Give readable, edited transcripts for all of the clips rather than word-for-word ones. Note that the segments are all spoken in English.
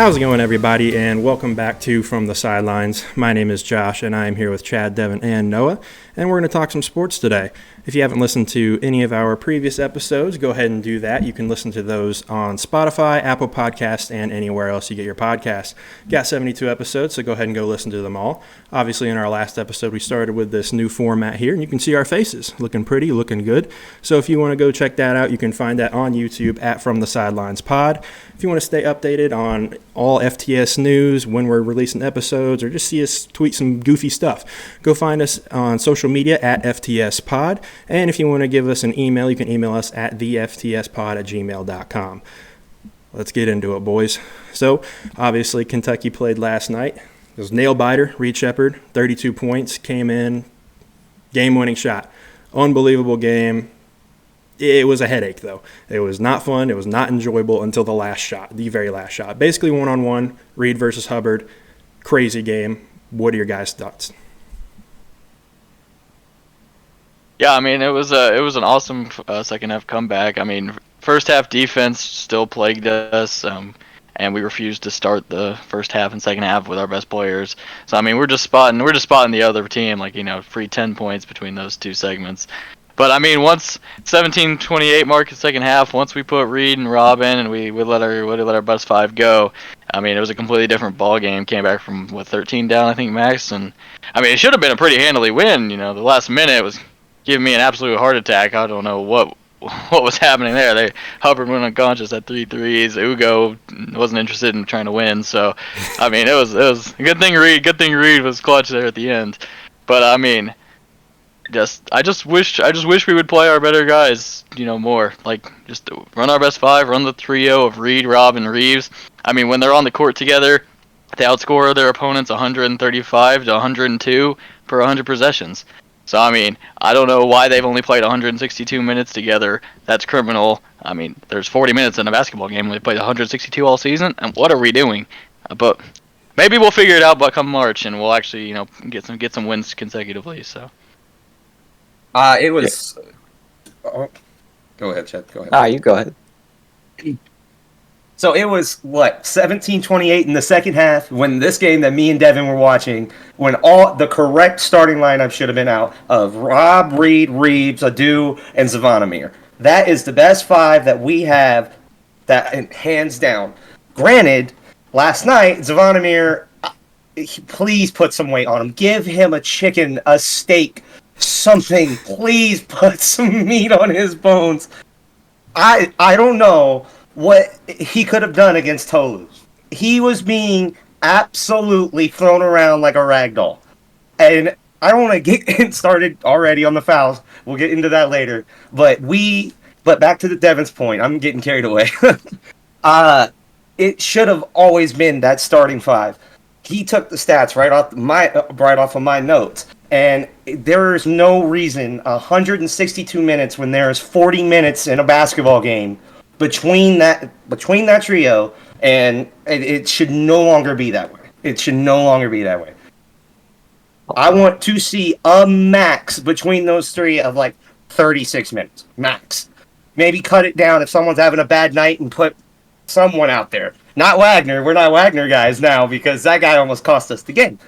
How's it going, everybody, and welcome back to From the Sidelines. My name is Josh, and I am here with Chad, Devin, and Noah, and we're going to talk some sports today. If you haven't listened to any of our previous episodes, go ahead and do that. You can listen to those on Spotify, Apple Podcasts, and anywhere else you get your podcasts. Got 72 episodes, so go ahead and go listen to them all. Obviously, in our last episode, we started with this new format here, and you can see our faces. Looking pretty, looking good. So if you want to go check that out, you can find that on YouTube at From the Sidelines Pod. If you want to stay updated on all FTS news, when we're releasing episodes, or just see us tweet some goofy stuff, go find us on social media at FTS Pod. And if you want to give us an email, you can email us at theftspod@gmail.com. Let's get into it, boys. So, obviously, Kentucky played last night. It was nail-biter. Reed Sheppard, 32 points, came in, game-winning shot. Unbelievable game. It was a headache, though. It was not fun. It was not enjoyable until the last shot, the very last shot. Basically, one-on-one, Reed versus Hubbard. Crazy game. What are your guys' thoughts? Yeah, I mean, it was an awesome second half comeback. I mean, first half defense still plagued us, and we refused to start the first half and second half with our best players. So I mean, we're just spotting the other team, like, free 10 points between those two segments. But I mean, once 17-28 mark in second half, once we put Reed and Rob in, and we let our best five go, I mean, it was a completely different ball game. Came back from 13 down, I think, max, and I mean, it should have been a pretty handily win. The last minute was giving me an absolute heart attack. I don't know what was happening there. Hubbard went unconscious at 3 threes. Ugo wasn't interested in trying to win. So, I mean, it was a good thing Reed was clutch there at the end. But I mean, I just wish we would play our better guys, more. Like, just run our best five, run the trio of Reed, Rob, and Reeves. I mean, when they're on the court together, they outscore their opponents 135 to 102 per 100 possessions. So, I mean, I don't know why they've only played 162 minutes together. That's criminal. I mean, there's 40 minutes in a basketball game. They played 162 all season, and what are we doing? But maybe we'll figure it out by come March, and we'll actually, get some wins consecutively. So. It was. Oh, go ahead, Chet. Go ahead. You go ahead. So it was, 17-28 in the second half, when this game that me and Devin were watching, when all the correct starting lineup should have been out of Rob, Reed, Reeves, Adu, and Zavonimir. That is the best five that we have, that hands down. Granted, last night, Zavonimir, please put some weight on him. Give him a chicken, a steak, something. Please put some meat on his bones. I don't know what he could have done against Tolu. He was being absolutely thrown around like a rag doll. And I don't want to get started already on the fouls. We'll get into that later. But back to the Devin's point. I'm getting carried away. It should have always been that starting five. He took the stats right off of my notes. And there is no reason 162 minutes when there is 40 minutes in a basketball game between that trio, and it should no longer be that way. It should no longer be that way. I want to see a max between those three of 36 minutes. Max. Maybe cut it down if someone's having a bad night and put someone out there. Not Wagner. We're not Wagner guys now, because that guy almost cost us the game.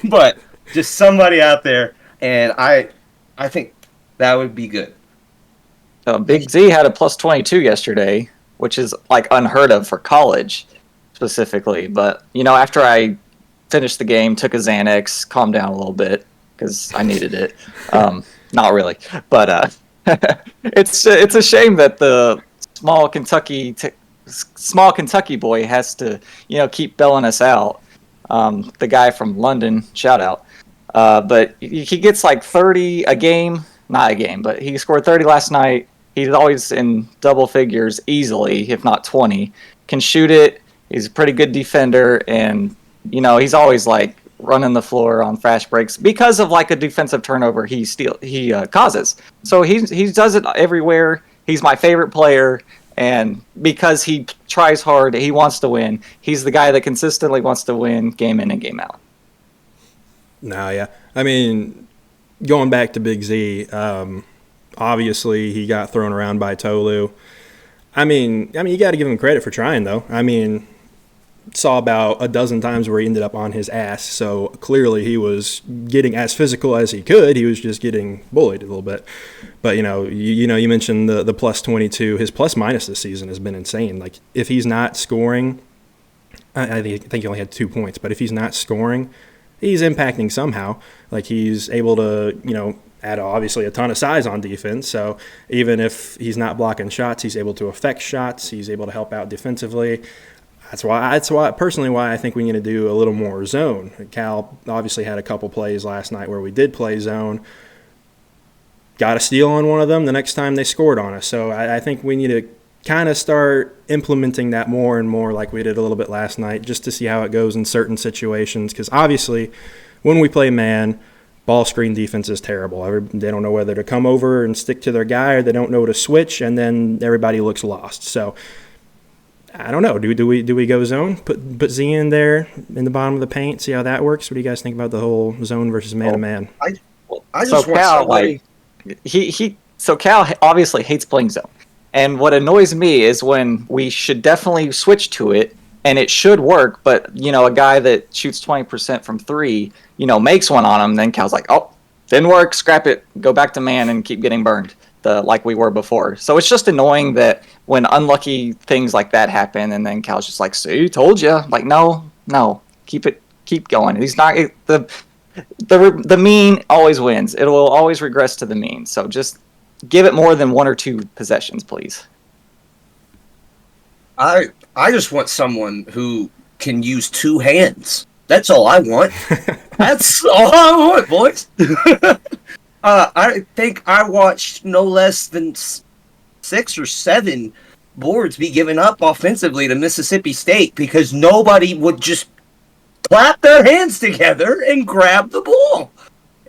But just somebody out there, and I think that would be good. Big Z had a plus 22 yesterday, which is unheard of for college specifically. But after I finished the game, took a Xanax, calmed down a little bit because I needed it. Not really, but it's a shame that the small Kentucky boy has to keep bailing us out. The guy from London, shout out. But he gets 30 a game, not a game, but he scored 30 last night. He's always in double figures easily, if not 20. Can shoot it. He's a pretty good defender, and he's always running the floor on fast breaks because of a defensive turnover he causes. So he does it everywhere. He's my favorite player, and because he tries hard, he wants to win. He's the guy that consistently wants to win game in and game out. No, yeah. I mean, going back to Big Z, obviously he got thrown around by Tolu. I mean, you got to give him credit for trying, though. I mean, saw about a dozen times where he ended up on his ass. So clearly he was getting as physical as he could. He was just getting bullied a little bit. But, you mentioned the plus 22. His plus minus this season has been insane. Like, if he's not scoring, I think he only had 2 points, but if he's not scoring, he's impacting somehow. Like, he's able to, add obviously a ton of size on defense. So even if he's not blocking shots, he's able to affect shots. He's able to help out defensively. That's why personally why I think we need to do a little more zone. Cal obviously had a couple plays last night where we did play zone. Got a steal on one of them the next time they scored on us. So I think we need to kind of start implementing that more and more like we did a little bit last night, just to see how it goes in certain situations. Because obviously when we play man, ball screen defense is terrible. They don't know whether to come over and stick to their guy, or they don't know to switch, and then everybody looks lost. So I don't know. Do we go zone? Put Z in there in the bottom of the paint. See how that works. What do you guys think about the whole zone versus man to man? I just want Cal, somebody. So Cal obviously hates playing zone, and what annoys me is when we should definitely switch to it, and it should work. But a guy that shoots 20% from three, makes one on him. Then Cal's like, oh, didn't work. Scrap it. Go back to man and keep getting burned. Like we were before. So it's just annoying that when unlucky things like that happen, and then Cal's just like, see, told you. Like, no, keep going. He's not the mean always wins. It will always regress to the mean. So just give it more than 1 or 2 possessions, please. I just want someone who can use 2 hands. That's all I want. That's all I want, boys. I think I watched no less than 6 or 7 boards be given up offensively to Mississippi State because nobody would just clap their hands together and grab the ball.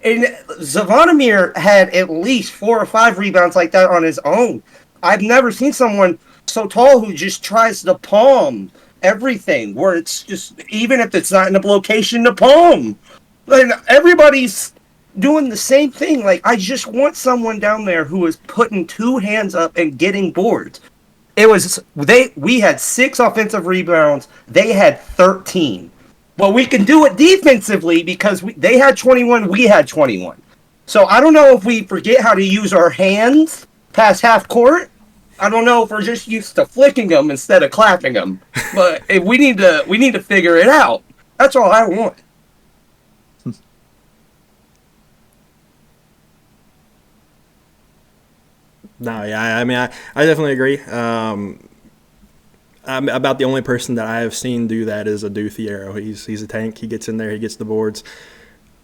And Zavonimir had at least 4 or 5 rebounds like that on his own. I've never seen someone so tall who just tries to palm everything, where it's just, even if it's not in a location to palm. And everybody's doing the same thing. Like, I just want someone down there who is putting 2 hands up and getting boards. We had 6 offensive rebounds. They had 13. Well, we can do it defensively because they had 21, we had 21. So I don't know if we forget how to use our hands past half court. I don't know if we're just used to flicking them instead of clapping them. But we need to figure it out. That's all I want. No, yeah, I mean, I definitely agree. About the only person that I have seen do that is a Doubtifre. He's a tank. He gets in there. He gets the boards.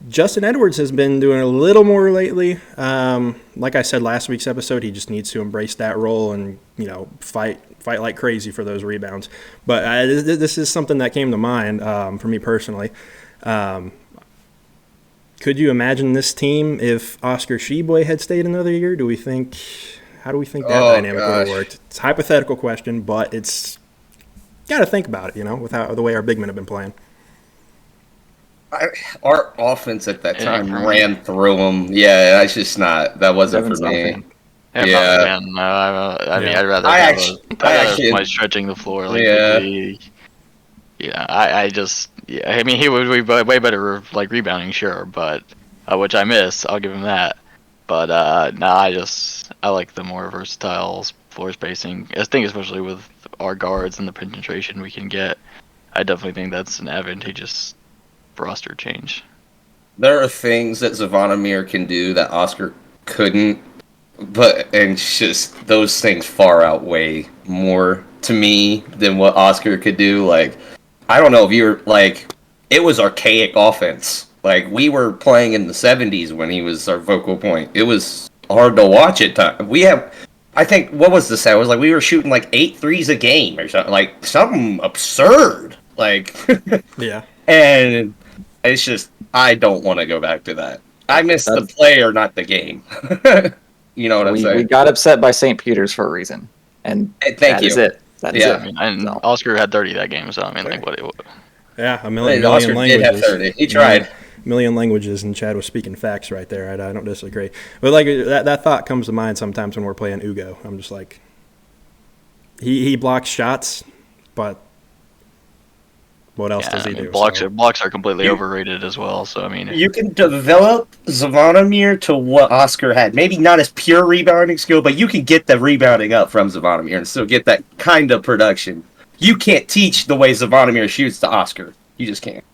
Justin Edwards has been doing a little more lately. Like I said last week's episode, he just needs to embrace that role and fight like crazy for those rebounds. But this is something that came to mind for me personally. Could you imagine this team if Oscar Sheboy had stayed another year? How do we think that dynamic would have worked? It's a hypothetical question, but it's got to think about it, with the way our big men have been playing. Our offense at that time ran through them. Yeah, that's just not. That wasn't for me. Yeah. I'd rather have somebody stretching the floor. Like, I mean, he would be way better like rebounding, sure, but which I miss. I'll give him that. But I like the more versatile floor spacing. I think especially with our guards and the penetration we can get, I definitely think that's an advantageous roster change. There are things that Zavonimir can do that Oscar couldn't, and just those things far outweigh more to me than what Oscar could do. Like, I don't know if you're like, it was archaic offense. Like, we were playing in the 70s when he was our focal point. It was hard to watch at times. I think, what was the stat? It was like we were shooting like 8 threes a game or something. Like, something absurd. Like, yeah. And it's just, I don't want to go back to that. I miss the player, not the game. You know what I'm saying? We got upset by St. Peter's for a reason. And that is it. That is it. And Oscar had 30 that game, so I mean, like, what? Yeah, a million Oscar languages. Did have 30. He tried. Million languages, and Chad was speaking facts right there. I don't disagree. But like that thought comes to mind sometimes when we're playing Ugo. I'm just like, he blocks shots, but what else Yeah, does he I mean, do? blocks are completely overrated as well. So I mean, You can develop Zvonimir to what Oscar had. Maybe not as pure rebounding skill, but you can get the rebounding up from Zvonimir and still get that kind of production. You can't teach the way Zvonimir shoots to Oscar. You just can't.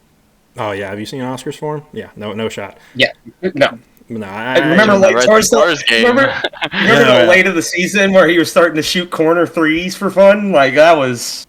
Oh yeah, have you seen Oscar's form? Yeah, no shot. Yeah, no. No, I remember even late the towards the Stars game. remember Yeah. the late of the season where he was starting to shoot corner threes for fun. Like that was,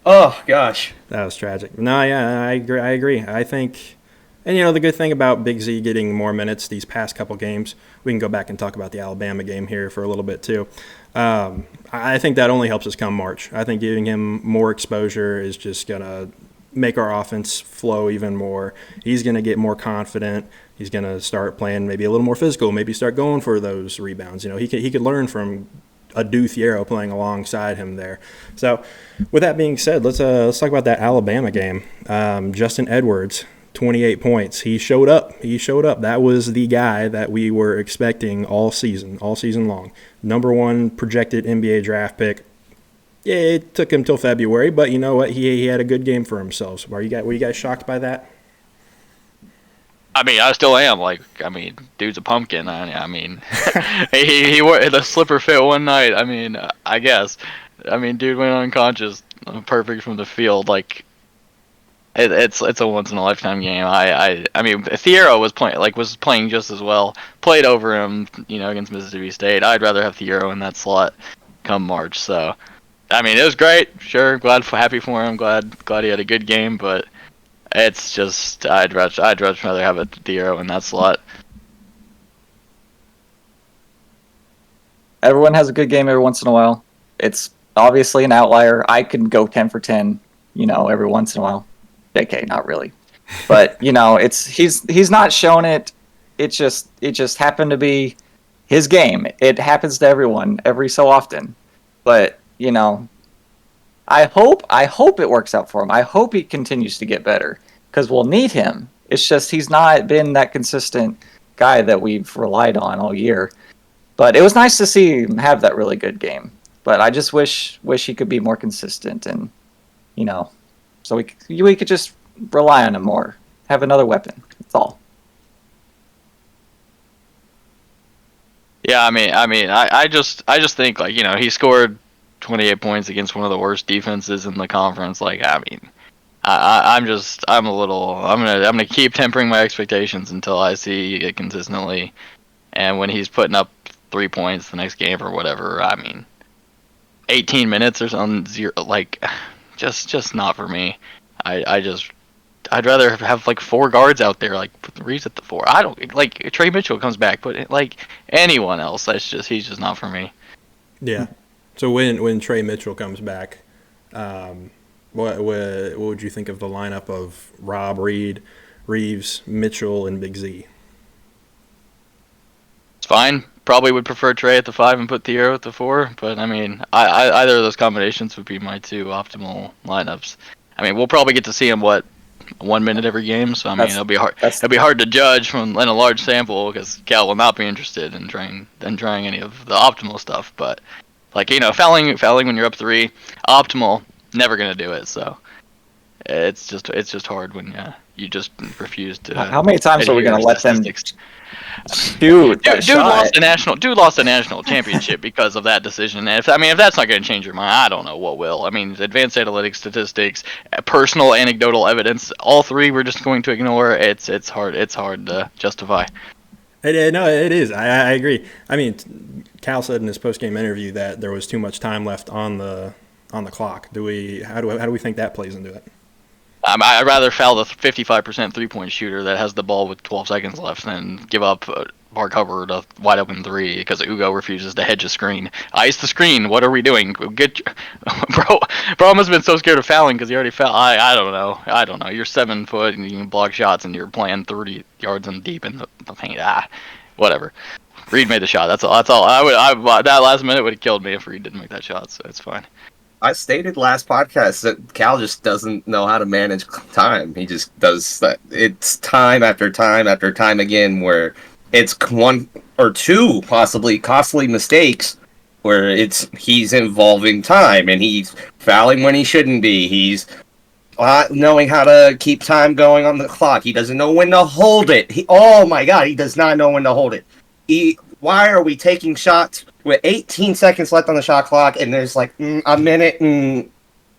oh gosh. That was tragic. No, yeah, I agree. I think, and the good thing about Big Z getting more minutes these past couple games, we can go back and talk about the Alabama game here for a little bit too. I think that only helps us come March. I think giving him more exposure is just gonna make our offense flow even more. He's gonna get more confident. He's going to start playing maybe a little more physical, maybe start going for those rebounds. He could learn from a Doubtifre playing alongside him there. So with that being said, let's talk about that Alabama game. Justin Edwards, 28 points. He showed up. That was the guy that we were expecting all season long. Number 1 projected NBA draft pick. Yeah, it took him till February, but you know what? He had a good game for himself. Were you guys shocked by that? I mean, I still am. Dude's a pumpkin. I mean, he wore the slipper fit one night. I mean, I guess. I mean, dude went unconscious, perfect from the field. It's a once in a lifetime game. I mean, Thiero was playing just as well. Played over him, against Mississippi State. I'd rather have Thiero in that slot come March. So, I mean, it was great. Sure, happy for him. Glad he had a good game, but. It's just I'd rather have a Thiero in that slot. Everyone has a good game every once in a while. It's obviously an outlier. I can go 10 for 10, every once in a while. Okay, not really, but he's not shown it. It just happened to be his game. It happens to everyone every so often, but I hope it works out for him. I hope he continues to get better because we'll need him. It's just he's not been that consistent guy that we've relied on all year. But it was nice to see him have that really good game. But I just wish he could be more consistent and, so we could just rely on him more. Have another weapon. That's all. Yeah, I just think he scored 28 points against one of the worst defenses in the conference. I'm gonna keep tempering my expectations until I see it consistently. And when he's putting up 3 points the next game or whatever, 18 minutes or something, just not for me. I'd rather have 4 guards out there, put the Reeves at the 4. I don't Trey Mitchell comes back, but anyone else, he's just not for me. Yeah. So when Trey Mitchell comes back, what would you think of the lineup of Rob, Reed, Reeves, Mitchell, and Big Z? It's fine. Probably would prefer Trey at the 5 and put Thiero at the 4, but I either of those combinations would be my 2 optimal lineups. We'll probably get to see him 1 minute every game, so it'll be hard. It'll be hard to judge in a large sample because Cal will not be interested in trying any of the optimal stuff, but. Fouling when you're up 3, optimal, never gonna do it. So it's just hard when you just refuse to. How many times are we gonna let them? Dude lost a national championship because of that decision. And if that's not gonna change your mind, I don't know what will. Advanced analytics, statistics, personal anecdotal evidence, all 3 we're just going to ignore. It's hard to justify. No, it is. I agree. Cal said in his post-game interview that there was too much time left on the clock. How do we think that plays into it? I'd rather foul the 55% 3-point shooter that has the ball with 12 seconds left than give up Mark Hubbard a wide open 3 because Ugo refuses to hedge a screen. Ice the screen. What are we doing? Bro must have been so scared of fouling because he already fouled. I don't know. You're 7 foot and you can block shots and you're playing 30 yards in deep in the paint. Whatever. Reed made the shot. That's all. That last minute would have killed me if Reed didn't make that shot. So it's fine. I stated last podcast that Cal just doesn't know how to manage time. He just does that. It's time after time after time again where it's 1 or 2 possibly costly mistakes where he's involving time and he's fouling when he shouldn't be. He's knowing how to keep time going on the clock. He doesn't know when to hold it. Oh my God, he does not know when to hold it. Why are we taking shots with 18 seconds left on the shot clock and there's like a minute and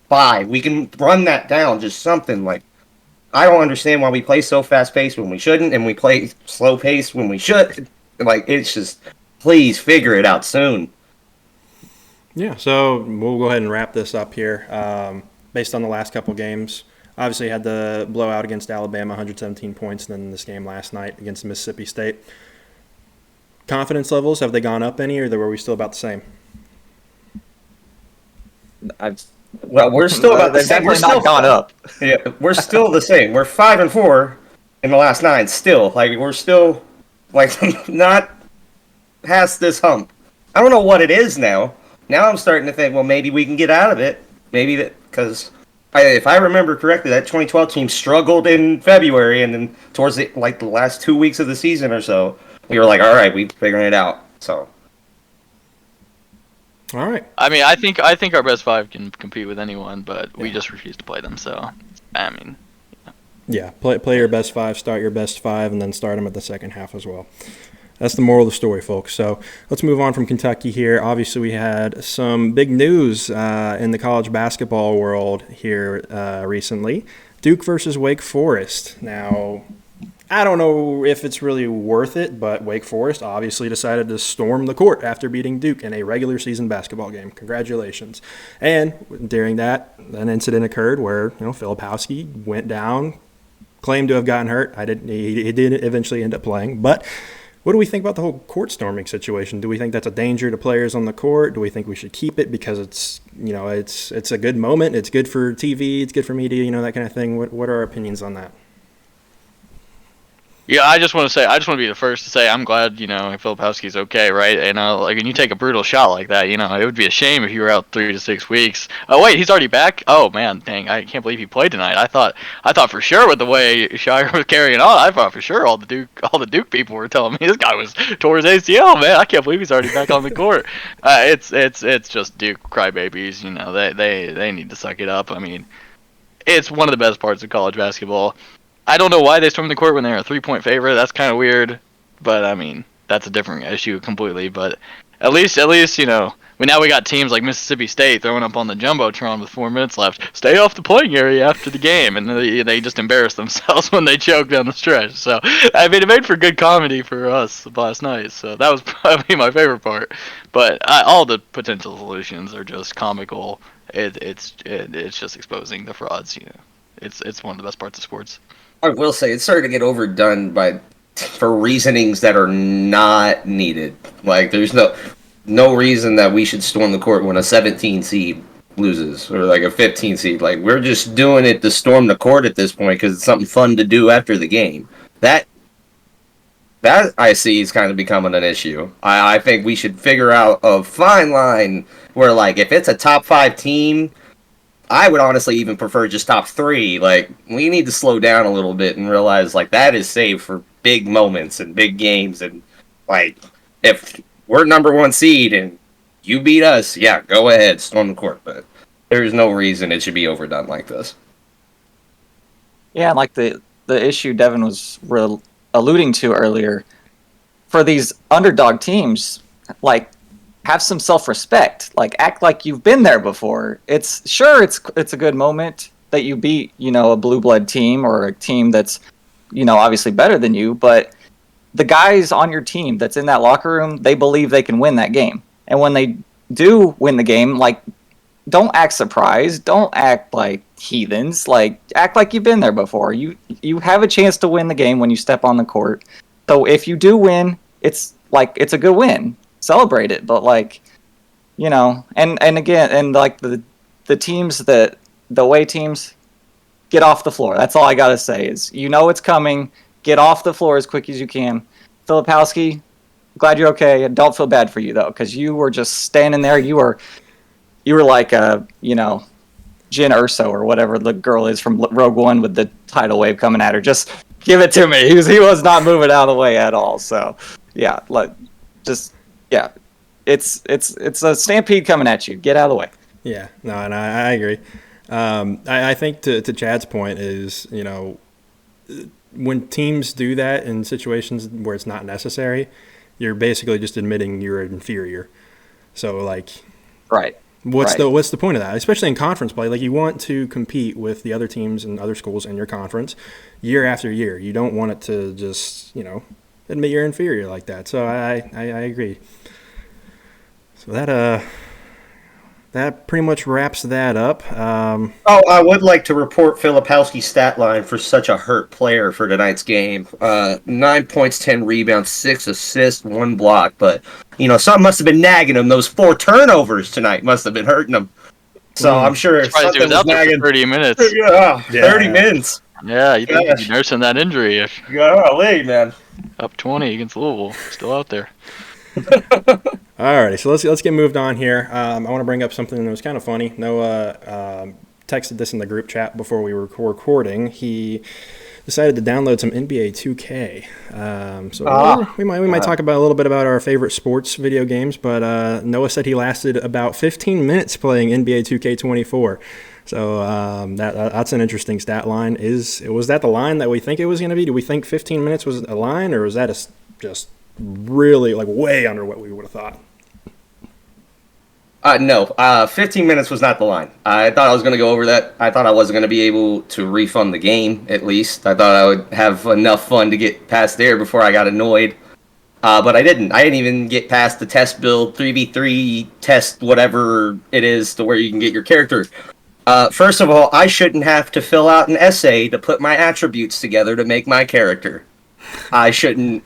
5? We can run that down, just something like. I don't understand why we play so fast-paced when we shouldn't, and we play slow-paced when we should. Like, it's just, please figure it out soon. Yeah, so we'll go ahead and wrap this up here. Based on the last couple games, obviously had the blowout against Alabama, 117 points, and then this game last night against Mississippi State. Confidence levels, have they gone up any, or were we still about the same? Well, we're still about the same. We're still not gone up. Yeah, we're still the same. We're 5-4 in the last 9. Still, like we're still, like not past this hump. I don't know what it is now. Now I'm starting to think, well, maybe we can get out of it. Maybe that because if I remember correctly, that 2012 team struggled in February, and then towards the last 2 weeks of the season or so, we were like, all right, we're figuring it out. So. All right. I mean, I think our best 5 can compete with anyone, but we just refuse to play them. So, I mean, yeah, play your best 5, start your best 5, and then start them at the second half as well. That's the moral of the story, folks. So let's move on from Kentucky here. Obviously, we had some big news in the college basketball world here recently. Duke versus Wake Forest. Now, I don't know if it's really worth it, but Wake Forest obviously decided to storm the court after beating Duke in a regular season basketball game. Congratulations. And during that, an incident occurred where, Filipowski went down, claimed to have gotten hurt. He did eventually end up playing. But what do we think about the whole court storming situation? Do we think that's a danger to players on the court? Do we think we should keep it because it's a good moment, it's good for TV, it's good for media, that kind of thing? What are our opinions on that? Yeah, I just want to be the first to say I'm glad, Filipowski's okay, right? And like when you take a brutal shot like that, it would be a shame if you were out 3 to 6 weeks. Oh wait, he's already back? Oh man, dang, I can't believe he played tonight. I thought for sure with the way Shire was carrying on, I thought for sure all the Duke people were telling me this guy was tore his ACL, man. I can't believe he's already back on the court. It's just Duke crybabies, they need to suck it up. I mean, it's one of the best parts of college basketball. I don't know why they stormed the court when they were a 3-point favorite. That's kind of weird, but I mean that's a different issue completely. But at least now we got teams like Mississippi State throwing up on the jumbotron with 4 minutes left. Stay off the playing area after the game, and they just embarrassed themselves when they choked down the stretch. So I mean, it made for good comedy for us last night. So that was probably my favorite part. But all the potential solutions are just comical. It's just exposing the frauds. It's one of the best parts of sports. I will say it's starting to get overdone for reasonings that are not needed. Like there's no reason that we should storm the court when a 17 seed loses or like a 15 seed. Like we're just doing it to storm the court at this point because it's something fun to do after the game. That I see is kind of becoming an issue. I think we should figure out a fine line where like if it's a top 5 team, I would honestly even prefer just top 3. Like, we need to slow down a little bit and realize, like, that is saved for big moments and big games. And, like, if we're number 1 seed and you beat us, yeah, go ahead, storm the court. But there's no reason it should be overdone like this. Yeah, like the issue Devin was alluding to earlier, for these underdog teams, like, have some self-respect. Like, act like you've been there before. It's a good moment that you beat, a blue blood team or a team that's, obviously better than you. But the guys on your team that's in that locker room, they believe they can win that game. And when they do win the game, like, don't act surprised. Don't act like heathens. Like, act like you've been there before. You have a chance to win the game when you step on the court. So if you do win, it's a good win. Celebrate it, but and again, and like the teams the away teams, get off the floor. That's all I gotta say is it's coming. Get off the floor as quick as you can. Filipowski, glad you're okay. And don't feel bad for you though, because you were just standing there. You were like Jyn Erso or whatever the girl is from Rogue One with the tidal wave coming at her. Just give it to me. He was not moving out of the way at all. So yeah, yeah, it's a stampede coming at you. Get out of the way. Yeah, no, and I agree. I think to Chad's point is, when teams do that in situations where it's not necessary, you're basically just admitting you're inferior. So, like, Right. what's the point of that? Especially in conference play, like, you want to compete with the other teams and other schools in your conference year after year. You don't want it to just, admit you're inferior like that. So I agree. So that pretty much wraps that up. I would like to report Filipowski's stat line for such a hurt player for tonight's game. 9 points, 10 rebounds, 6 assists, 1 block. But, something must have been nagging him. Those 4 turnovers tonight must have been hurting him. So I'm sure Surprised he was out there for 30 minutes. Yeah, 30 minutes. Yeah, you think he'd be nursing that injury if Golly, man. up 20 against Louisville, still out there. Alrighty, so let's get moved on here. I want to bring up something that was kind of funny. Noah texted this in the group chat before we were recording. He decided to download some NBA 2K. We might talk about a little bit about our favorite sports video games, but Noah said he lasted about 15 minutes playing NBA 2K24. So that's an interesting stat line. Was that the line that we think it was going to be? Do we think 15 minutes was a line, or was that just really way under what we would have thought? No, 15 minutes was not the line. I thought I was going to go over that. I thought I wasn't going to be able to refund the game, at least. I thought I would have enough fun to get past there before I got annoyed. But I didn't. I didn't even get past the test build, 3v3 test, whatever it is, to where you can get your character. First of all, I shouldn't have to fill out an essay to put my attributes together to make my character. I shouldn't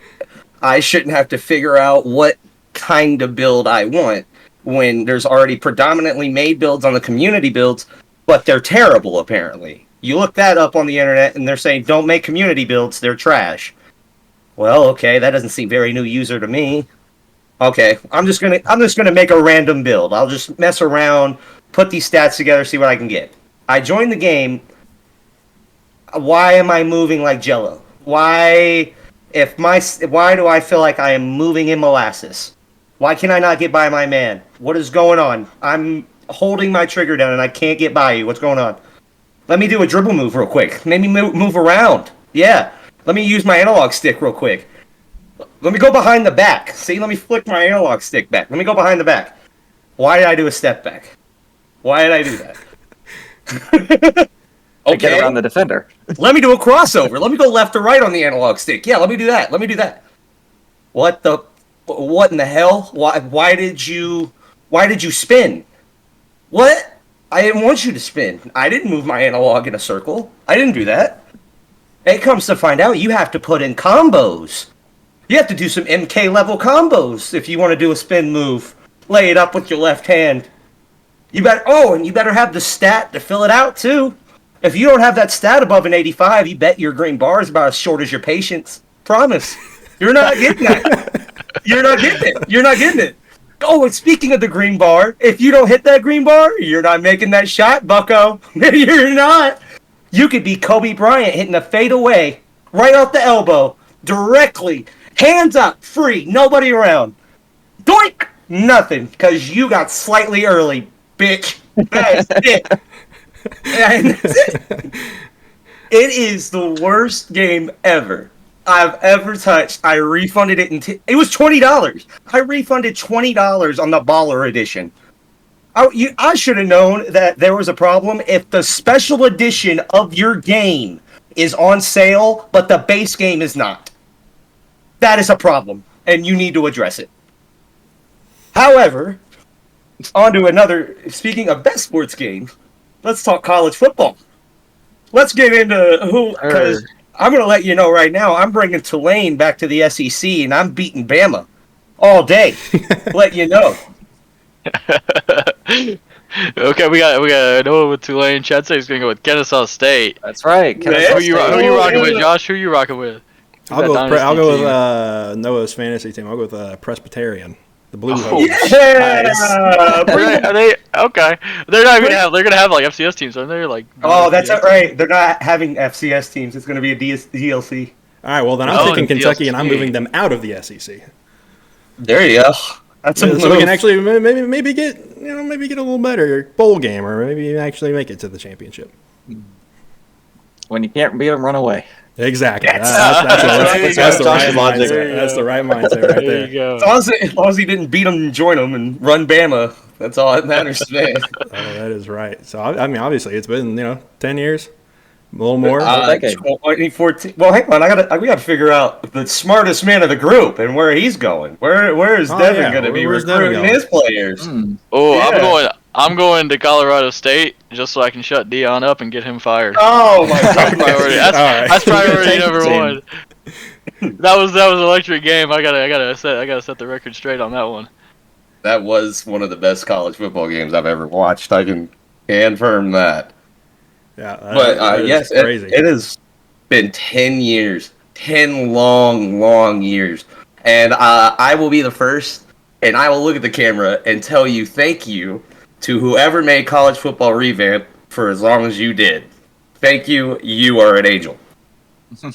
have to figure out what kind of build I want when there's already predominantly made builds on the community builds, but they're terrible, apparently. You look that up on the internet, and they're saying, don't make community builds, they're trash. Well, okay, that doesn't seem very new user to me. Okay, I'm just gonna make a random build. I'll just mess around, put these stats together, see what I can get. I join the game. Why am I moving like Jello? Why do I feel like I am moving in molasses? Why can I not get by my man? What is going on? I'm holding my trigger down and I can't get by you. What's going on? Let me do a dribble move real quick. Maybe move around. Yeah. Let me use my analog stick real quick. Let me go behind the back. See, let me flick my analog stick back. Let me go behind the back. Why did I do a step back? Why did I do that? Okay. Get around the defender. Let me do a crossover. Let me go left or right on the analog stick. Yeah, let me do that. What in the hell? Why did you spin? What? I didn't want you to spin. I didn't move my analog in a circle. I didn't do that. It comes to find out you have to put in combos. You have to do some MK level combos if you want to do a spin move. Lay it up with your left hand. You better have the stat to fill it out too. If you don't have that stat above an 85, you bet your green bar is about as short as your patience. Promise. You're not getting that. You're not getting it. Oh, and speaking of the green bar, if you don't hit that green bar, you're not making that shot, bucko. You're not. You could be Kobe Bryant hitting a fadeaway right off the elbow, directly, hands up, free, nobody around. Doink! Nothing, because you got slightly early, bitch. That's it. And that's it. It is the worst game ever I've ever touched. I refunded it. It was $20. I refunded $20 on the Baller Edition. I should have known that there was a problem if the special edition of your game is on sale, but the base game is not. That is a problem, and you need to address it. However, on to another. Speaking of best sports games, let's talk college football. Let's get into who, because I'm going to let you know right now, I'm bringing Tulane back to the SEC, and I'm beating Bama all day. Let you know. Okay, we got Noah with Tulane. Chad says he's going to go with Kennesaw State. That's right. Who are you rocking with, Josh? Who are you rocking with? I'll go with Noah's fantasy team. I'll go with Presbyterian. The Blue Hose. Yes! Are they okay? They're not gonna have. They're gonna have like FCS teams, aren't they? Like. Oh, that's right. They're not having FCS teams. It's gonna be a DLC. All right. Well, then I'm taking Kentucky, and I'm moving them out of the SEC. There you go. That's So a we move. can actually maybe get a little better bowl game, or maybe actually make it to the championship. When you can't beat them, run away. Exactly. Yes. That's the right Josh's logic. mindset. That's the right mindset right There there. you go. As long as he didn't beat them and join them and run Bama, that's all that matters to me. Oh, that is right. So I mean, obviously, it's been 10 years, a little more. decade. 2014. Well, hang on. We gotta figure out the smartest man of the group and where he's going. Where is Devin going to be where's Devin recruiting going? his players? Oh, Yeah. I'm going to Colorado State just so I can shut Dion up and get him fired. Oh my That's God! priority. That's, All right. that's priority Take the number team. one. That was an electric game. I gotta set the record straight on that one. That was one of the best college football games I've ever watched. I can confirm that. Yeah, But that is yes, crazy. it has been 10 years, 10 long years, and I will be the first, and I will look at the camera and tell you thank you to whoever made college football revamp for as long as you did. Thank you. You are an angel.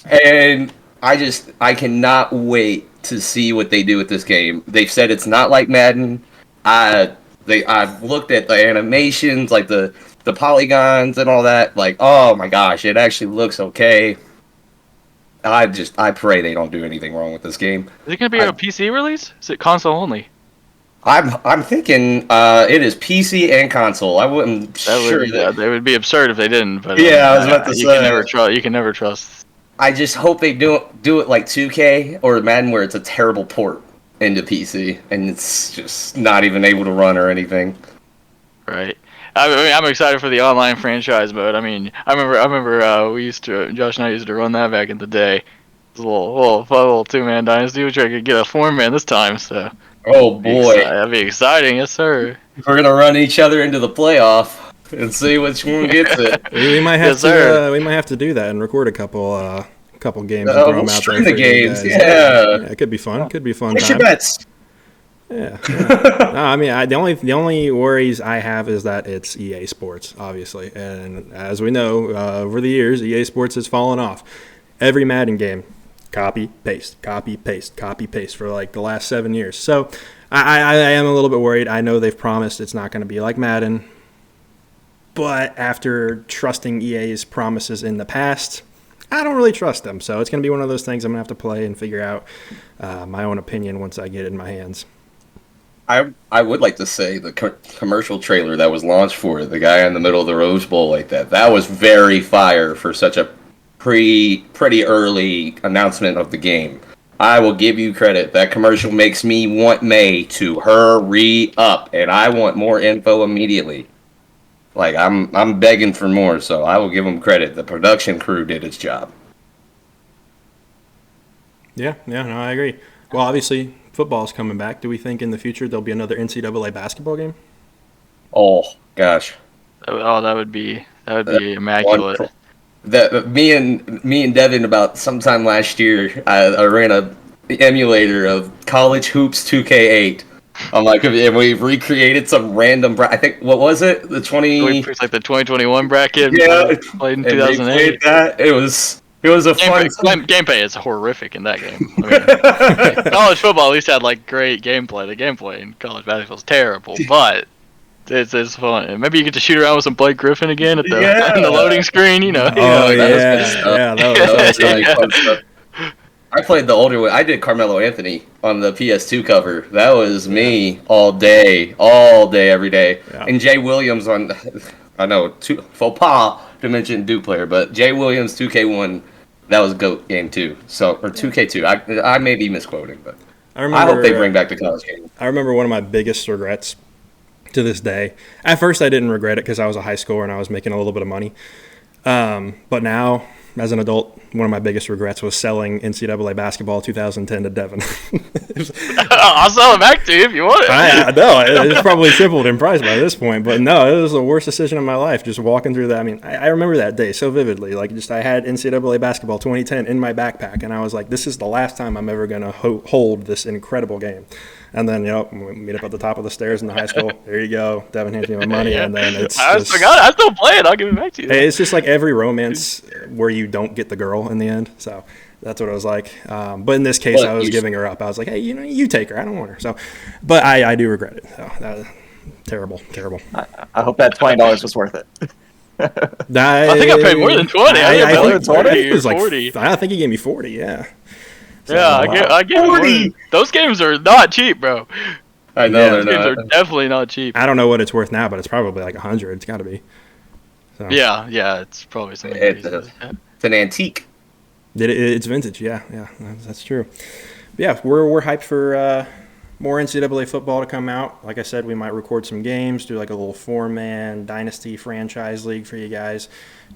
And I cannot wait to see what they do with this game. They've said it's not like Madden. I've looked at the animations, like the polygons and all that. Like, oh my gosh, it actually looks okay. I pray they don't do anything wrong with this game. Is it gonna be a PC release? Is it console only? I'm thinking it is PC and console. I wouldn't That would be absurd if they didn't. But Yeah, I was about to you say. can never trust. You can never trust. I just hope they do it like 2K or Madden, where it's a terrible port into PC and it's just not even able to run or anything. Right. I mean, I'm excited for the online franchise mode. I mean, I remember Josh and I used to run that back in the day. It was a little fun little 2-man dynasty, which I could get a 4-man this time. So. Oh boy, That'd be exciting, yes sir. we're gonna run each other into the playoff and see which one gets it. We might have Yes, sir. to. We might have to do that and record a couple games and Oh, throw them we'll out stream there the for you games, guys. yeah. It could be fun. Could be a fun Place your time. bets. Yeah. No, I mean, the only worries I have is that it's EA Sports, obviously, and as we know, over the years, EA Sports has fallen off. Every Madden game, copy paste for like the last 7 years. So I am a little bit worried. I know they've promised it's not going to be like Madden, but after trusting EA's promises in the past, I don't really trust them. So it's going to be one of those things I'm going to have to play and figure out my own opinion once I get it in my hands. I would like to say the commercial trailer that was launched for it, the guy in the middle of the Rose Bowl like that was very fire for such a pretty early announcement of the game. I will give you credit. That commercial makes me want May to hurry up, and I want more info immediately. Like, I'm begging for more, so I will give them credit. The production crew did its job. Yeah, no, I agree. Well, obviously, football's coming back. Do we think in the future there'll be another NCAA basketball game? Oh gosh, That would be immaculate. wonderful. Me and Devin about sometime last year, I ran a emulator of College Hoops 2K8. I'm like, and we've recreated some random. I think what was it? The 20. It's like the 2021 bracket. Yeah, Played in and 2008. replayed that. It was a fun. Gameplay is horrific in that game. I mean, college football at least had like great gameplay. The gameplay in college basketball is terrible, but it's fun. And maybe you get to shoot around with some Blake Griffin again at the in the loading screen. You know. Oh, that was good stuff. that was Really fun stuff. I played the older one. I did Carmelo Anthony on the PS2 cover. That was me all day, every day. Yeah. And Jay Williams on, I know, faux pas to mention Duke player, but Jay Williams 2K1, that was GOAT game too. So, or 2K2. I may be misquoting, but I hope they bring back the college game. I remember one of my biggest regrets to this day. At first, I didn't regret it because I was a high schooler and I was making a little bit of money. But now, as an adult, one of my biggest regrets was selling NCAA basketball 2010 to Devin. I'll sell it back to you if you want it. I know it's probably tripled in price by this point, but no, it was the worst decision of my life. Just walking through that. I mean, I remember that day so vividly. Like, I had NCAA basketball 2010 in my backpack, and I was like, "This is the last time I'm ever gonna hold this incredible game." And then, we meet up at the top of the stairs in the high school. There you go. Devin hands me my money, and then it's I just, forgot. I still play it. I'll give it back to you. it's just like every romance where you don't get the girl in the end. So That's what it was like. But in this case, Well, I was giving her up. I was like, hey, you take her. I don't want her. So, but I do regret it. So, terrible. I hope that $20 was worth it. I think I paid more than 20. I think 20 it was like 40. I think he gave me 40. Yeah. So, Yeah, I get 40. Those games are not cheap, bro. I know Those they're games not. are definitely not cheap. I don't know what it's worth now, but it's probably like 100. It's got to be. So. Yeah, it's probably something crazy. It's an antique. It's vintage. Yeah, that's true. But yeah, we're hyped for more NCAA football to come out. Like I said, we might record some games, do like a little 4-man dynasty franchise league for you guys.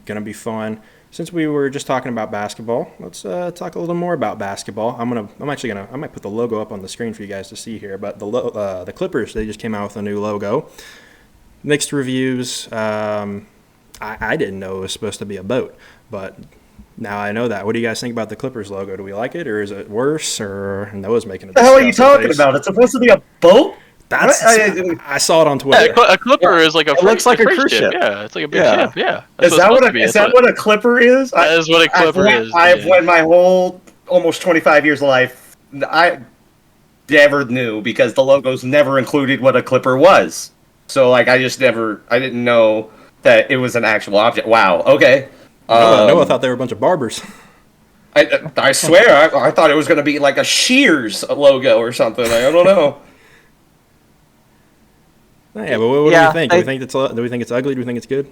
Gonna be fun. Since we were just talking about basketball, let's talk a little more about basketball. I might put the logo up on the screen for you guys to see here. But the Clippers, they just came out with a new logo. Mixed reviews. I didn't know it was supposed to be a boat, but now I know that. What do you guys think about the Clippers logo? Do we like it, or is it worse? Or Noah's making a What the hell are you disgusting talking face. about? It's supposed to be a boat? I saw it on Twitter. Yeah, a clipper is like a. It looks like a cruise ship. Yeah, it's like a big Yeah. ship. Yeah. Is that what a clipper is? That is what a clipper is. I've went my whole almost 25 years of life. I never knew because the logos never included what a clipper was. So like I didn't know that it was an actual object. Wow. Okay. Noah thought they were a bunch of barbers. I swear I thought it was going to be like a Shears logo or something. I don't know. Yeah, but what do we think? Do we think it's ugly? Do we think it's good?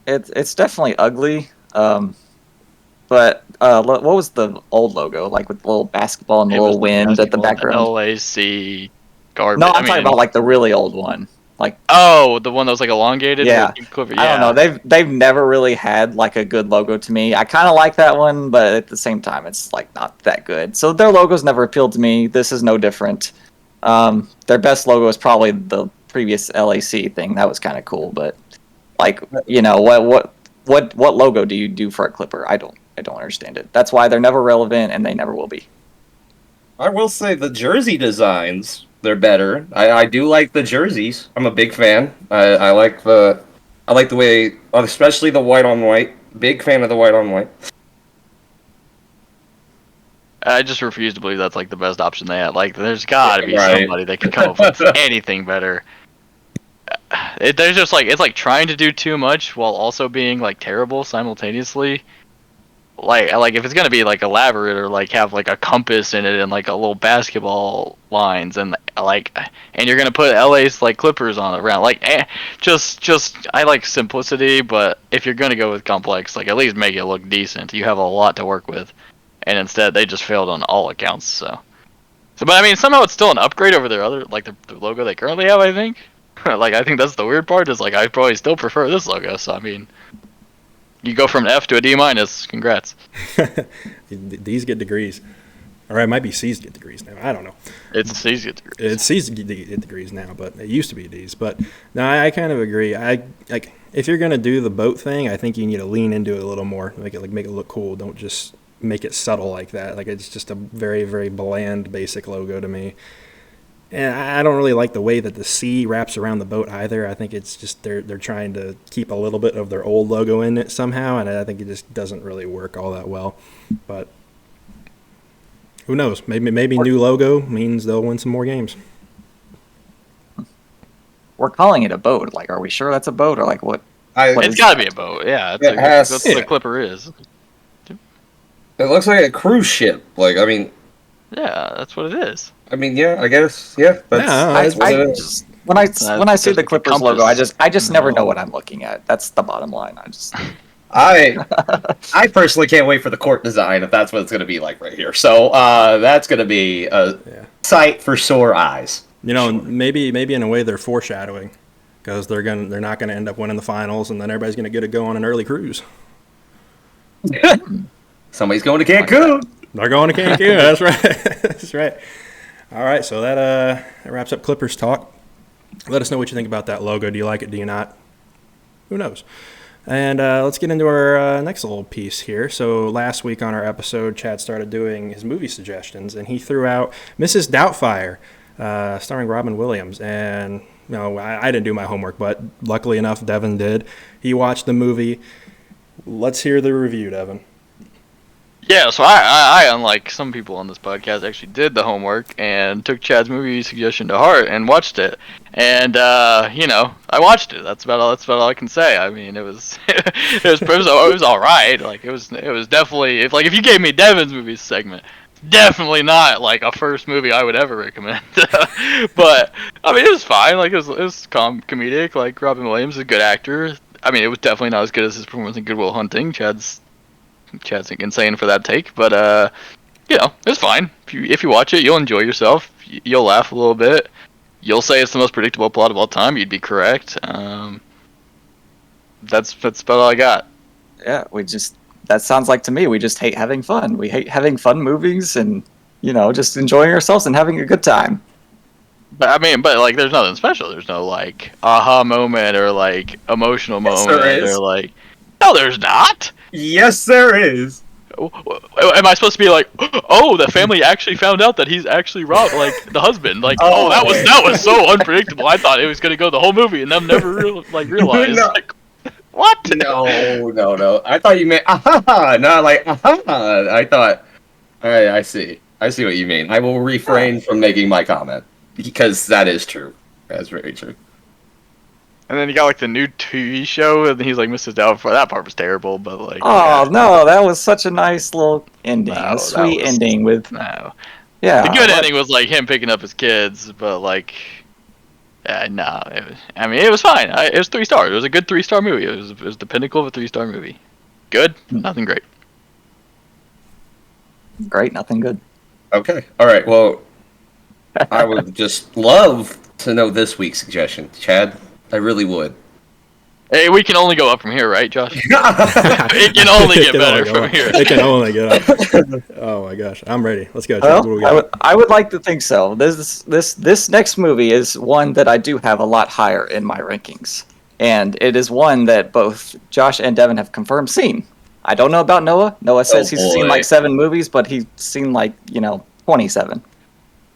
It's definitely ugly. But what was the old logo like with the little basketball and the little wind at the background? LAC garbage. No, I'm talking about like the really old one. Like the one that was like elongated. Yeah. Clipper. I don't know. They've never really had like a good logo to me. I kind of like that one, but at the same time, it's like not that good. So their logos never appealed to me. This is no different. Their best logo is probably the previous LAC thing. That was kind of cool, but like what logo do you do for a Clipper? I don't understand it. That's why they're never relevant and they never will be. I will say the jersey designs, they're better. I do like the jerseys. I'm a big fan. I like the way, especially the white on white. Big fan of the white on white. I just refuse to believe that's like the best option they had. Like, there's got to be somebody that could come up with anything better. There's just like it's like trying to do too much while also being like terrible simultaneously. Like if it's gonna be like elaborate or like have like a compass in it and like a little basketball lines and you're gonna put LA's like Clippers on it around just I like simplicity, but if you're gonna go with complex, like at least make it look decent. You have a lot to work with, and instead they just failed on all accounts. So but I mean somehow it's still an upgrade over their other like the logo they currently have. I think like I think that's the weird part is like I probably still prefer this logo. So I mean. You go from an F to a D-. Congrats. D's get degrees. Or it might be C's get degrees now. I don't know. It's C's get degrees. It's C's get degrees now, but it used to be D's. But no, I kind of agree. If you're gonna do the boat thing, I think you need to lean into it a little more. Make it look cool. Don't just make it subtle like that. Like it's just a very, very bland, basic logo to me. And I don't really like the way that the C wraps around the boat either. I think it's just they're trying to keep a little bit of their old logo in it somehow, and I think it just doesn't really work all that well. But who knows? Maybe new logo means they'll win some more games. We're calling it a boat. Like, are we sure that's a boat or like what? It's got to be a boat. Yeah, that's what the Clipper is. It looks like a cruise ship. Like I mean. Yeah, that's what it is. I mean, yeah, I guess, yeah. That's what it is. When I see the Clippers logo, I just never know what I'm looking at. That's the bottom line. I personally can't wait for the court design if that's what it's going to be like right here. So that's going to be a sight for sore eyes. You know, maybe in a way they're foreshadowing because they're not going to end up winning the finals, and then everybody's going to go on an early cruise. Somebody's going to Cancun. They're going to Cancun. That's right. That's right. All right, so that wraps up Clippers talk. Let us know what you think about that logo. Do you like it? Do you not? Who knows? And let's get into our next little piece here. So last week on our episode, Chad started doing his movie suggestions, and he threw out Mrs. Doubtfire, starring Robin Williams. And I didn't do my homework, but luckily enough, Devin did. He watched the movie. Let's hear the review, Devin. Yeah, so I, unlike some people on this podcast, actually did the homework and took Chad's movie suggestion to heart and watched it. And I watched it. That's about all I can say. I mean, it was it was all right. Like it was definitely if you gave me Devin's movies segment, definitely not like a first movie I would ever recommend. But I mean, it was fine. Like it was comedic. Like Robin Williams is a good actor. I mean, it was definitely not as good as his performance in Good Will Hunting. Chad's insane for that take, but it's fine. If you watch it, you'll enjoy yourself. You'll laugh a little bit. You'll say it's the most predictable plot of all time. You'd be correct. That's about all I got. Yeah, that sounds like to me we just hate having fun. We hate having fun movies and just enjoying ourselves and having a good time. But like, there's nothing special. There's no like aha moment or like emotional moment or like. No, there's not. Yes, there is. Am I supposed to be like, oh, the family actually found out that he's actually Rob, like the husband? Like, that was so unpredictable. I thought it was gonna go the whole movie, and them never realized. No. Like, what? No. I thought you meant not like I thought. I see what you mean. I will refrain from making my comment because that is true. That's very true. And then you got like the new TV show, and he's like Mrs. Doubtifre. That part was terrible, but like. Oh no, that was such a nice little ending, a sweet ending with. No. Yeah. The good ending was like him picking up his kids, but like. No, it was fine. It was 3 stars. It was a good 3-star movie. It was the pinnacle of a 3-star movie. Good, nothing great. Great, nothing good. Okay, all right. Well, I would just love to know this week's suggestion, Chad. I really would. Hey, we can only go up from here, right, Josh? It can only get better from here. It can only get up. Oh my gosh, I'm ready. Let's go. Chad. Well, I would like to think so. This next movie is one that I do have a lot higher in my rankings, and it is one that both Josh and Devin have confirmed seen. I don't know about Noah. Noah says he's seen like 7 movies, but he's seen like 27.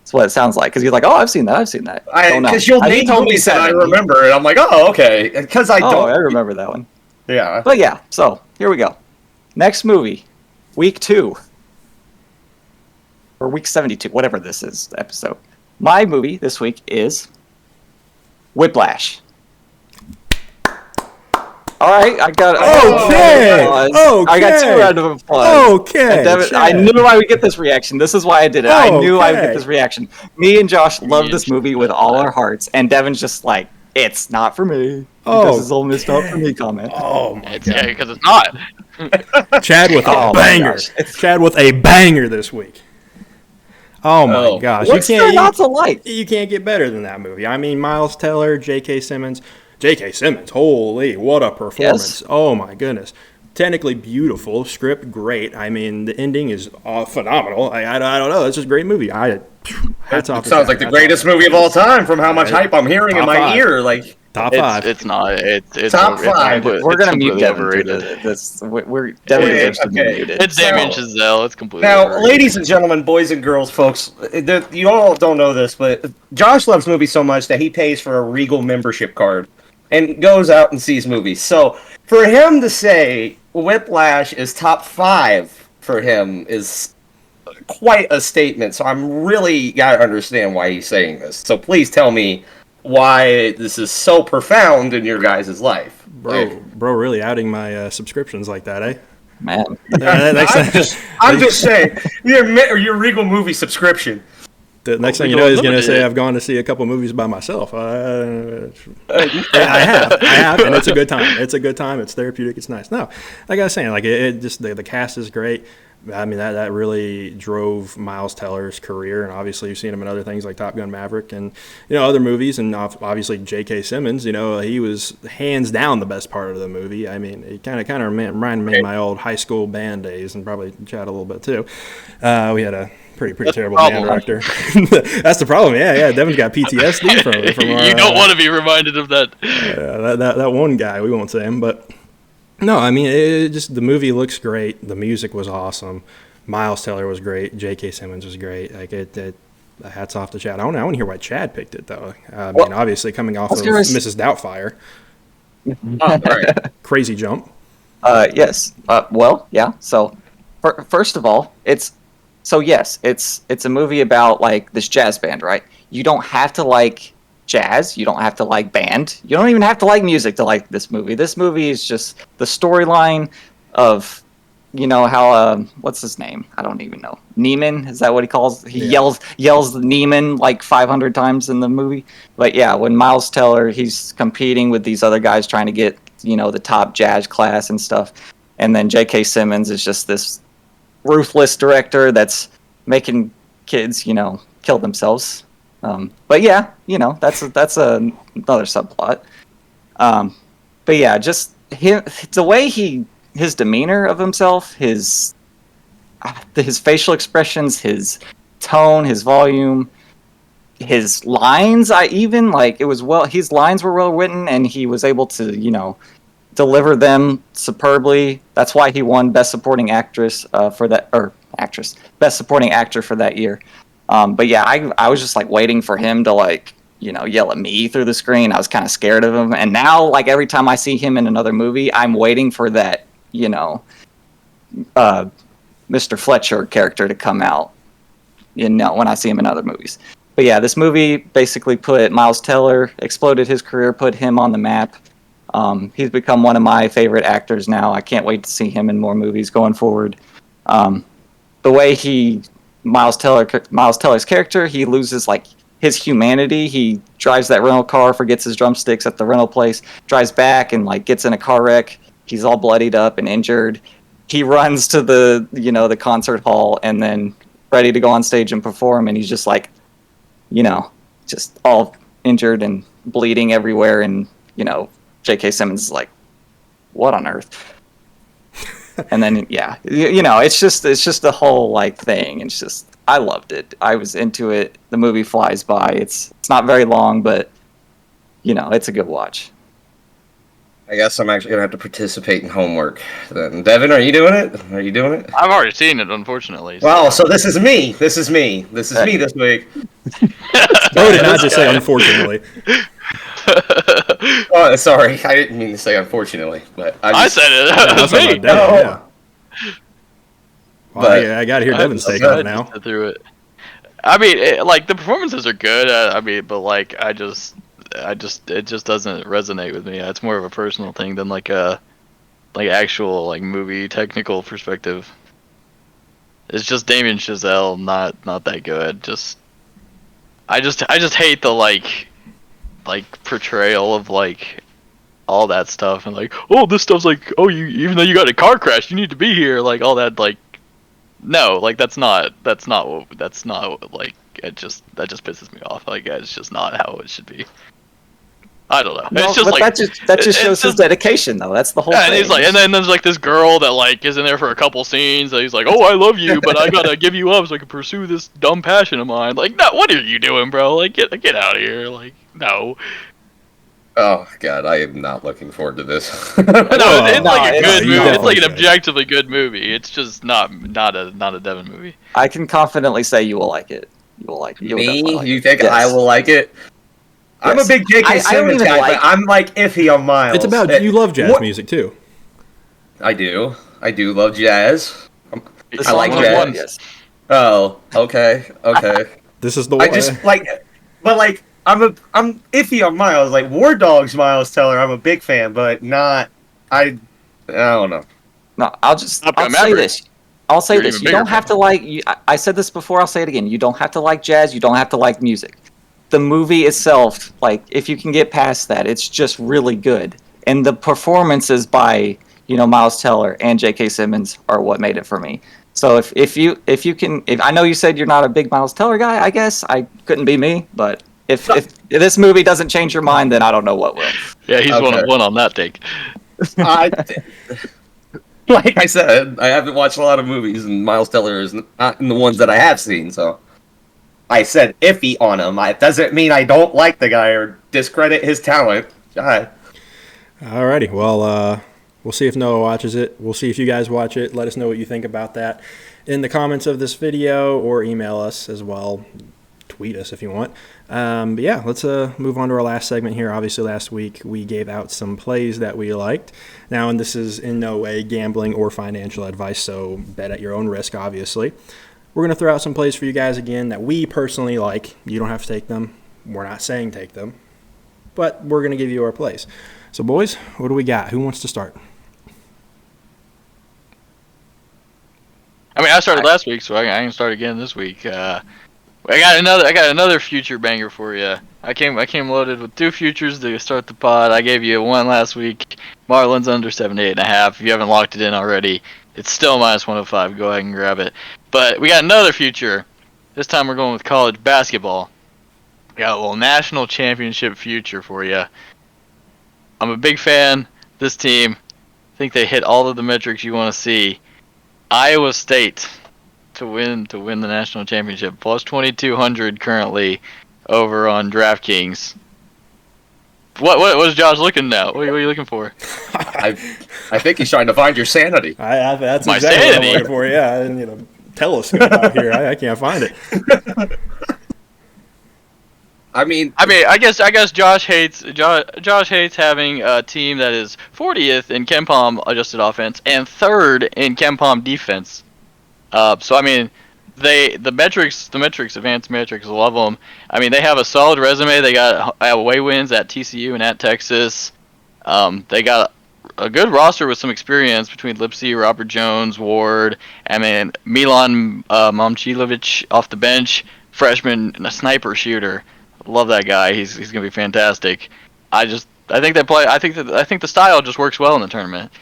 That's what it sounds like, because he's like, oh, I've seen that. Because you'll name movies that I remember, and I'm like, oh, okay. Because I don't. Oh, I remember that one. Yeah. But yeah, so here we go. Next movie, week 2. Or week 72, whatever this is, episode. My movie this week is Whiplash. All right, I got Okay. I got 2 rounds of applause. Okay. Devin, I knew I would get this reaction. This is why I did it. I knew I would get this reaction. Me and Josh love this movie with all our hearts, and Devin's just like, it's not for me. This is Ole Miss not for me comment. Oh my god. Yeah, because it's not. Chad with a banger. Chad with a banger this week. Oh my gosh. What's there not to like? You can't get better than that movie. I mean, Miles Teller, J.K. Simmons, holy, what a performance. Yes. Oh my goodness. Technically beautiful, script great. I mean, the ending is phenomenal. I don't know. It's just a great movie. Hats off. It sounds like the greatest movie of all time from how much hype I'm hearing in my ear. Like top 5. It's not. It's top 5. We're gonna mute Devin. We're Devin to be muted. It's Damien Chazelle. It's completely. Now, overrated. ladies and gentlemen, boys and girls, folks, you all don't know this, but Josh loves movies so much that he pays for a Regal membership card and goes out and sees movies. So for him to say Whiplash is top 5 for him is quite a statement. So I'm really gotta understand why he's saying this. So please tell me why this is so profound in your guys' life. Bro, really outing my subscriptions like that, eh? Man. I'm just saying, your Regal movie subscription. The next thing you know, he's going to say, I've gone to see a couple movies by myself. I have, and it's a good time. It's therapeutic. It's nice. No, like I was saying, like it just the cast is great. I mean, that really drove Miles Teller's career, and obviously you've seen him in other things like Top Gun Maverick and other movies, and obviously J.K. Simmons. He was hands down the best part of the movie. I mean, it kind of reminded me of my old high school band days, and probably Chad a little bit too. We had a pretty terrible band director. That's the problem. Yeah. Devin's got PTSD from our, you don't want to be reminded of that. That one guy. We won't say him, but. No, I mean, the movie looks great. The music was awesome. Miles Teller was great. J.K. Simmons was great. Like hats off to Chad. I want to hear why Chad picked it though. I mean, obviously coming off of Mrs. Doubtfire. Oh, right. Crazy jump. Yes. Well, yeah. So First of all, it's a movie about like this jazz band, right? You don't have to like jazz, you don't have to like band, you don't even have to like music to like this movie. This movie is just the storyline of, how what's his name? I don't even know. Neiman, is that what he calls? He yells Neiman like 500 times in the movie. But yeah, when Miles Teller, he's competing with these other guys trying to get the top jazz class and stuff, and then J.K. Simmons is just this ruthless director that's making kids kill themselves. But yeah, that's another subplot. But yeah, just the way his demeanor of himself, his facial expressions, his tone, his volume, his lines. His lines were well written, and he was able to deliver them superbly. That's why he won Best Supporting Actress Best Supporting Actor for that year. But yeah, I was just like waiting for him to yell at me through the screen. I was kind of scared of him, and now like every time I see him in another movie, I'm waiting for that Mr. Fletcher character to come out. When I see him in other movies. But yeah, this movie basically put Miles Teller, exploded his career, put him on the map. He's become one of my favorite actors now. I can't wait to see him in more movies going forward. The way Miles Teller's character, he loses like his humanity. He drives that rental car, forgets his drumsticks at the rental place, drives back and like gets in a car wreck. He's all bloodied up and injured. He runs to the concert hall and then ready to go on stage and perform, and he's just like, just all injured and bleeding everywhere, and J.K. Simmons is like, what on earth? And then it's just the whole like thing. It's just, I loved it. I was into it. The movie flies by. It's not very long, but it's a good watch. I guess I'm actually gonna have to participate in homework. Then, Devin, are you doing it? I've already seen it, unfortunately. Wow, so this is me. This is me this week. No, did not just say unfortunately. Oh, sorry, I didn't mean to say unfortunately, but I said it. Yeah, that's Me. Devin, yeah. Well, But I got to hear Devin's take on it now. Through it. I mean, the performances are good. But like, it just doesn't resonate with me. It's more of a personal thing than like a actual like movie technical perspective. It's just Damien Chazelle not that good. I just hate the like portrayal of like all that stuff, and like, oh, this stuff's like, oh, you, even though you got a car crash, you need to be here, like all that, like, no, like that's not like, that just pisses me off. Like, it's just not how it should be. I don't know. No, it's just but like that just shows his dedication, though. That's the whole yeah, thing. and he's like, and then there's like this girl that like is in there for a couple scenes. And he's like, oh, I love you, but I gotta give you up so I can pursue this dumb passion of mine. Like, no, what are you doing, bro? Like, get out of here. Like, no. Oh God, I am not looking forward to this. No, it's like a good movie. It's like an should. objectively good movie. It's just not a Devin movie. I can confidently say you will like it. You will like it. You will definitely Me? like You it. think Yes. I will like it? I'm a Yes. big J.K. I don't Simmons even guy, like- but I'm like iffy on Miles. It's about you love jazz what- music too. I do love jazz. The I like song jazz. was- Yes. Oh, okay. This is the way. I just like, but like, I'm iffy on Miles. Like War Dogs, Miles Teller, I'm a big fan, but not. I don't know. No, I'll say Maverick. this. I'll say You're this. even You don't bigger have to like. I said this before. I'll say it again. You don't have to like jazz. You don't have to like music. The movie itself, like, if you can get past that, it's just really good. And the performances by Miles Teller and J.K. Simmons are what made it for me. So if I know you said you're not a big Miles Teller guy, I guess I couldn't be me. But if this movie doesn't change your mind, then I don't know what will. Yeah, he's Okay. one on that take. Like I said, I haven't watched a lot of movies, and Miles Teller is not in the ones that I have seen. So I said iffy on him. It doesn't mean I don't like the guy or discredit his talent. God. Alrighty, well, we'll see if Noah watches it. We'll see if you guys watch it. Let us know what you think about that in the comments of this video, or email us as well. tweet us if you want. But yeah, let's move on to our last segment here. Obviously, last week we gave out some plays that we liked. Now, and this is in no way gambling or financial advice, so bet at your own risk, obviously. We're going to throw out some plays for you guys again that we personally like. You don't have to take them. We're not saying take them. But we're going to give you our plays. So, boys, what do we got? Who wants to start? I mean, I started last week, so I can start again this week. I got another future banger for you. I came loaded with 2 futures to start the pod. I gave you one last week. Marlins under 78.5. If you haven't locked it in already, it's still -105. Go ahead and grab it. But we got another future. This time we're going with college basketball. We got a little national championship future for you. I'm a big fan. This team, I think they hit all of the metrics you want to see. Iowa State to win the national championship, plus 2,200 currently over on DraftKings. What is Josh looking at? What are you looking for? I think he's trying to find your sanity. That's My exactly sanity. what I'm looking for. Yeah, and telescope out here. I can't find it. I guess Josh hates having a team that is 40th in KenPom adjusted offense and 3rd in KenPom defense. So I mean, the advanced metrics, love them. I mean, they have a solid resume. They got away wins at TCU and at Texas. They got a good roster with some experience between Lipsy, Robert Jones, Ward, and then Milan Momcilovic off the bench, freshman and a sniper shooter. Love that guy. He's gonna be fantastic. I think the style just works well in the tournament.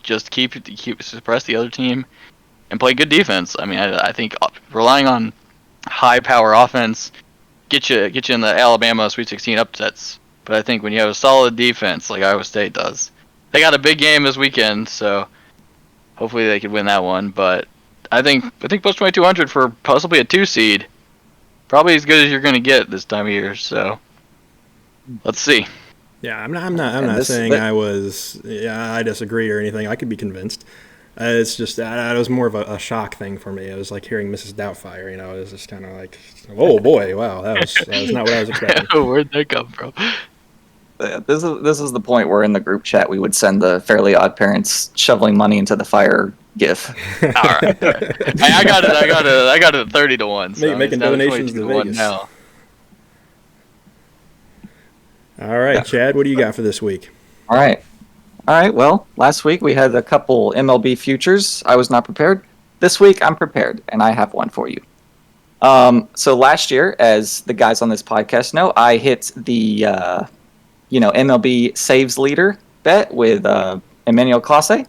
Just keep suppress the other team and play good defense. I mean, I think relying on high power offense get you in the Alabama Sweet 16 upsets. But I think when you have a solid defense like Iowa State does, they got a big game this weekend, so hopefully they could win that one. But I think plus 2,200 for possibly a 2 seed. Probably as good as you're going to get this time of year, so let's see. Yeah, I'm not saying I disagree or anything. I could be convinced. It's just that it was more of a shock thing for me. It was like hearing Mrs. Doubtfire. It was just kind of like, oh boy, wow, that was not what I was expecting. Where'd that come from? This is the point where in the group chat we would send the Fairly Odd Parents shoveling money into the fire GIF. All right. I got it at 30 to 1. So Making donations to Vegas. Now. All right, Chad, what do you got for this week? All right. Well, last week we had a couple MLB futures. I was not prepared. This week I'm prepared, and I have one for you. So last year, as the guys on this podcast know, I hit the MLB saves leader bet with Emmanuel Clase.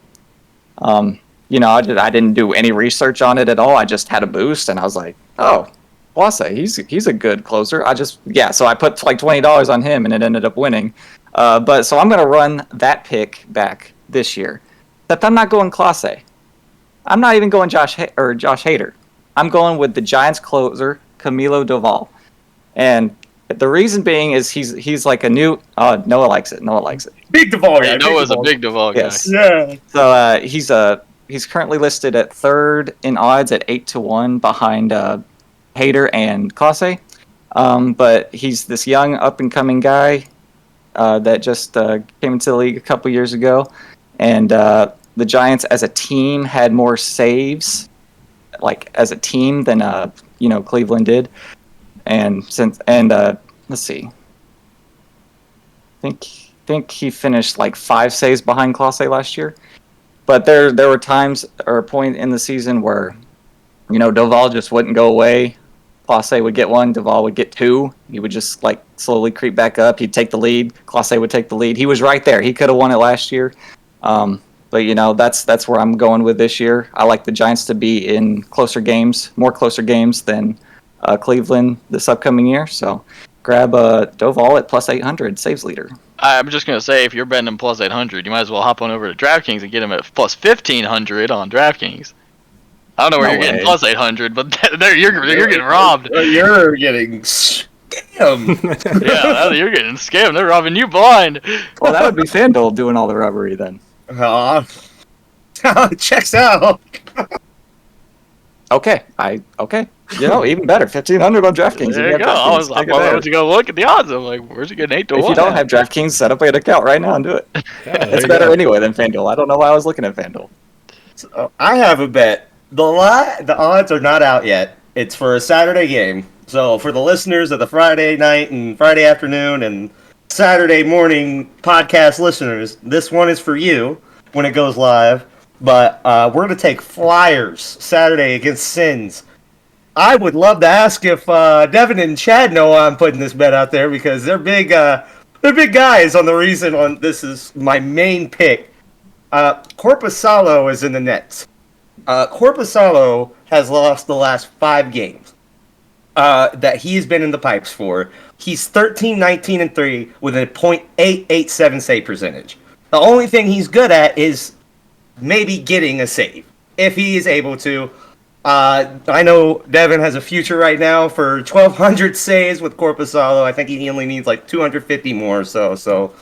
I didn't do any research on it at all. I just had a boost, and I was like, oh, Clase, he's a good closer. So I put like $20 on him, and it ended up winning. So I'm going to run that pick back this year. Except I'm not going Clase. I'm not even going Josh Hader. I'm going with the Giants closer, Camilo Doval. And the reason being is he's like a new Noah likes it. Big Doval guy. Yeah, Noah's a big Doval guy. Yes. Yeah. So he's currently listed at 3rd in odds at 8-1 behind Hader and Clase. But he's this young up and coming guy that just came into the league a couple years ago, and the Giants as a team had more saves, like as a team, than Cleveland did. And let's see, I think he finished like 5 saves behind Clase last year. But there were times or a point in the season where Doval just wouldn't go away. Clase would get 1, Doval would get 2. He would just like slowly creep back up. He'd take the lead. Clase would take the lead. He was right there. He could have won it last year. But that's where I'm going with this year. I like the Giants to be in more closer games than Cleveland this upcoming year. So grab Doval at plus 800 saves leader. I'm just going to say, if you're betting him plus 800, you might as well hop on over to DraftKings and get him at plus 1,500 on DraftKings. I don't know where you're getting plus 800, but you're getting robbed. You're getting scammed. Yeah, you're getting scammed. They're robbing you blind. Well, that would be FanDuel doing all the robbery then. Checks out. Okay. Even better. 1,500 on DraftKings. There you go. I was like, why would you go look at the odds? I'm like, where's he getting 8 to 1? If you don't have DraftKings, set up an account right now and do it. Yeah, It's better anyway than FanDuel. I don't know why I was looking at FanDuel. So I have a bet. The odds are not out yet. It's for a Saturday game. So for the listeners of the Friday night and Friday afternoon and Saturday morning podcast listeners, this one is for you when it goes live. But we're going to take Flyers Saturday against Sins. I would love to ask if Devin and Chad know I'm putting this bet out there because they're big guys on the reason on this is my main pick. Korpisalo is in the nets. Korpisalo has lost the last 5 games that he's been in the pipes for. He's 13, 19, and 3 with a .887 save percentage. The only thing he's good at is maybe getting a save if he is able to. I know Devin has a future right now for 1,200 saves with Korpisalo. I think he only needs like 250 more. So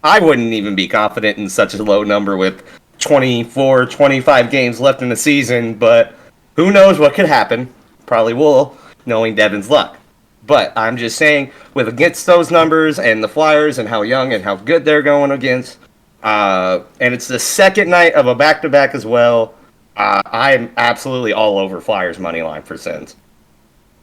I wouldn't even be confident in such a low number with 24, 25 games left in the season. But who knows what could happen? Probably will, knowing Devin's luck. But I'm just saying, against those numbers and the Flyers and how young and how good they're going against, and it's the second night of a back-to-back as well. I'm absolutely all over Flyers money line for Sens.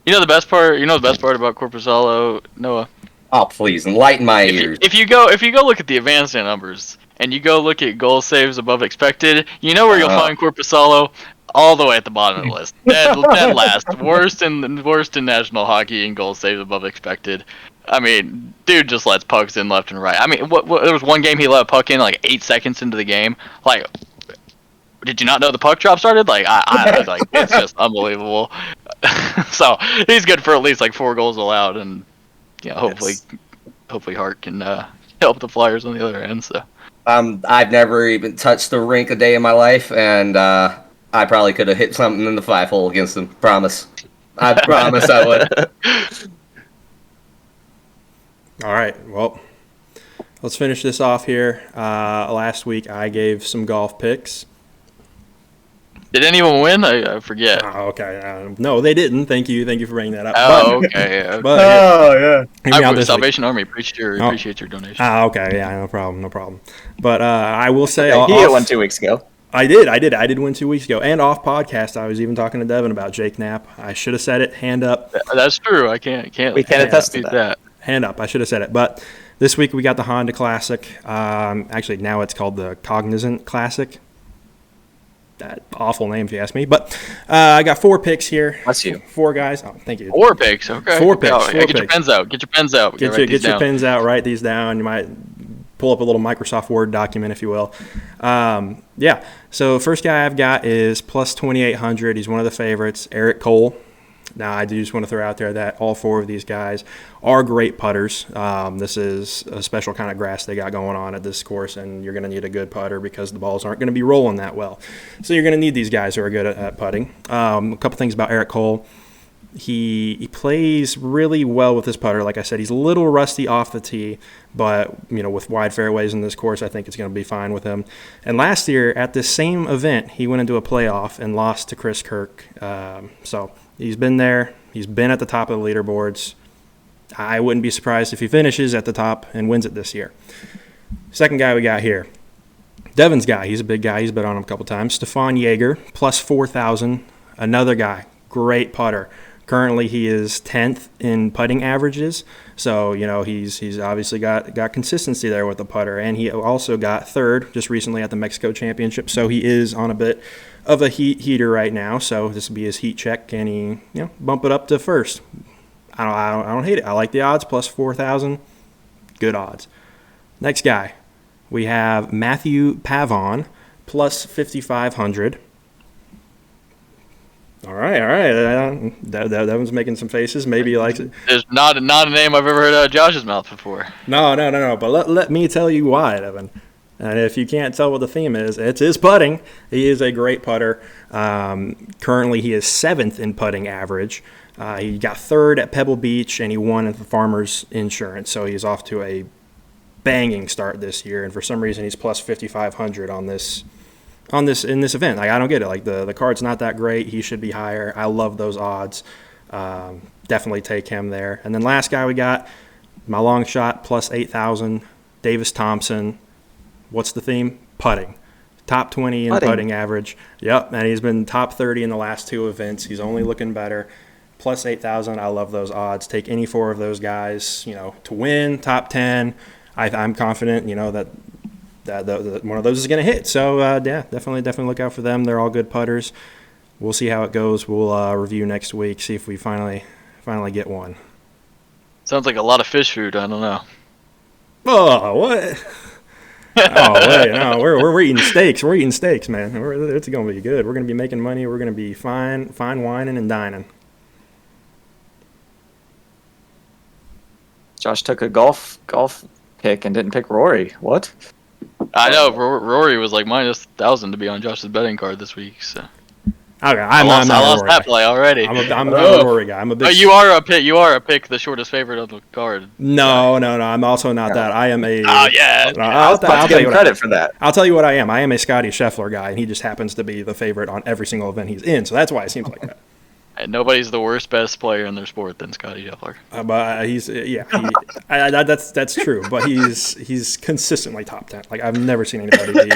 You know the best part about Korpisalo, Noah? Oh, please enlighten my ears. If you go look at the advanced numbers and you go look at goal saves above expected, you know where you'll find Korpisalo all the way at the bottom of the list. Dead last, worst in national hockey in goal saves above expected. I mean, dude just lets pucks in left and right. I mean, what there was one game he let a puck in like 8 seconds into the game. Like, did you not know the puck drop started? Like, I like it's just unbelievable. So he's good for at least like 4 goals allowed, and hopefully Hart can help the Flyers on the other end. So I've never even touched the rink a day in my life, and I probably could have hit something in the 5-hole against him. Promise. I promise I would. All right, well, let's finish this off here. Last week I gave some golf picks. Did anyone win? I forget. Oh, okay. No, they didn't. Thank you for bringing that up. Oh, okay. But, yeah. Salvation Army, appreciate your donation. Okay. Yeah, no problem. But I will say, he won 2 weeks ago. I did win 2 weeks ago, and off podcast I was even talking to Devin about Jake Knapp. I should have said it. Hand up. That's true. I can't. We can't attest to that. Hand up. I should have said it. But this week we got the Honda Classic. Actually, now it's called the Cognizant Classic. That awful name, if you ask me. But I got 4 picks here. That's you. 4 guys. Oh, thank you. 4 picks. Okay. 4 picks. Oh, get your pens out. Get your pens out. Get your pens out. Write these down. You might pull up a little Microsoft Word document, if you will. Yeah. So first guy I've got is plus 2,800. He's one of the favorites, Eric Cole. Now, I do just want to throw out there that all 4 of these guys are great putters. This is a special kind of grass they got going on at this course, and you're going to need a good putter because the balls aren't going to be rolling that well. So you're going to need these guys who are good at putting. A couple things about Eric Cole. He plays really well with his putter. Like I said, he's a little rusty off the tee, but with wide fairways in this course, I think it's going to be fine with him. And last year at this same event, he went into a playoff and lost to Chris Kirk. So he's been there. He's been at the top of the leaderboards. I wouldn't be surprised if he finishes at the top and wins it this year. Second guy we got here, Devin's guy. He's a big guy. He's been on him a couple times. Stefan Jaeger, plus 4,000. Another guy, great putter. Currently, he is 10th in putting averages, so he's obviously got consistency there with the putter, and he also got 3rd just recently at the Mexico Championship. So he is on a bit of a heater right now. So this will be his heat check. Can he bump it up to 1st? I don't hate it. I like the odds, plus 4,000. Good odds. Next guy, we have Matthew Pavon, plus 5,500. All right. That one's making some faces. Maybe he likes it. There's not a name I've ever heard out of Josh's mouth before. No. But let me tell you why, Evan. And if you can't tell what the theme is, it's his putting. He is a great putter. Currently, he is 7th in putting average. He got 3rd at Pebble Beach, and he won at the Farmers Insurance. So he's off to a banging start this year. And for some reason, he's plus 5,500 in this event. Like, I don't get it. Like the card's not that great. He should be higher. I love those odds. Definitely take him there. And then last guy we got, my long shot, plus 8,000, Davis Thompson. What's the theme? Putting. Top 20 in putting average. Yep, and he's been top 30 in the last 2 events. He's only looking better. Plus 8,000, I love those odds. Take any 4 of those guys, to win, top 10. I'm confident, that one of those is going to hit. So, definitely look out for them. They're all good putters. We'll see how it goes. We'll review next week, see if we finally get one. Sounds like a lot of fish food. I don't know. Oh, what? Oh, wait, no, we're eating steaks. We're eating steaks, man. It's going to be good. We're going to be making money. We're going to be fine wining and dining. Josh took a golf pick and didn't pick Rory. What? I know. Rory was like minus 1,000 to be on Josh's betting card this week. So. Okay, I lost that play already. I'm a Rory guy. I'm a big. Oh, you are a pick, the shortest favorite of the card. No. I'm also not that. I am a. Oh yeah. I'll give him credit for that. I'll tell you what I am. I am a Scotty Scheffler guy, and he just happens to be the favorite on every single event he's in. So that's why it seems like that. And nobody's the worst, best player in their sport than Scotty Scheffler. But he's that's true. But he's consistently top 10. Like I've never seen anybody be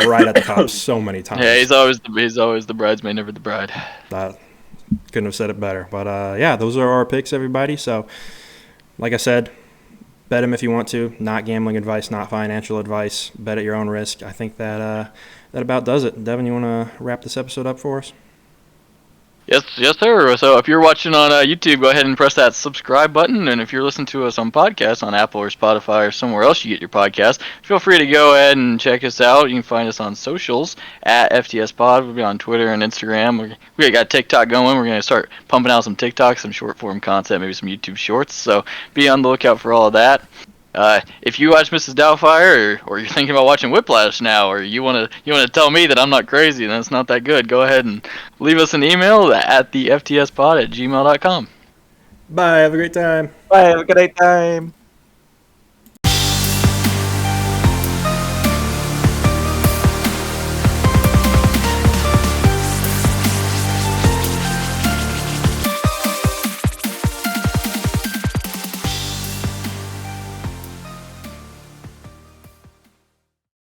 right at the top so many times. Yeah, he's always the bridesmaid, never the bride. Couldn't have said it better. But those are our picks, everybody. So, like I said, bet him if you want to. Not gambling advice, not financial advice. Bet at your own risk. I think that about does it. Devin, you want to wrap this episode up for us? Yes, sir. So if you're watching on YouTube, go ahead and press that subscribe button. And if you're listening to us on podcasts on Apple or Spotify or somewhere else you get your podcast, feel free to go ahead and check us out. You can find us on socials at FTS Pod. We'll be on Twitter and Instagram. We got TikTok going. We're going to start pumping out some TikToks, some short form content, maybe some YouTube shorts. So be on the lookout for all of that. If you watch Mrs. Doubtifre, or you're thinking about watching Whiplash now, or you want to tell me that I'm not crazy and it's not that good, go ahead and leave us an email at theftspod@gmail.com. Bye. Have a great time. Bye. Have a good time.